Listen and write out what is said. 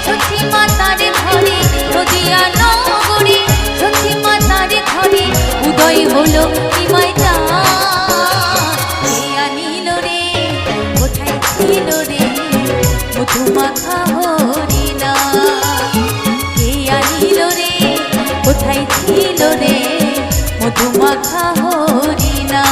সতী মাতার ঘরে নদিয়া নগরে সতী মাতার ঘরে উদয় হলো নিমাই চাঁদ। কে আনিল রে কোথায় ছিল রে মধুমাখা হরিণা? কে আনিল রে কোথায় ছিল রে মধুমাখা হরিণা?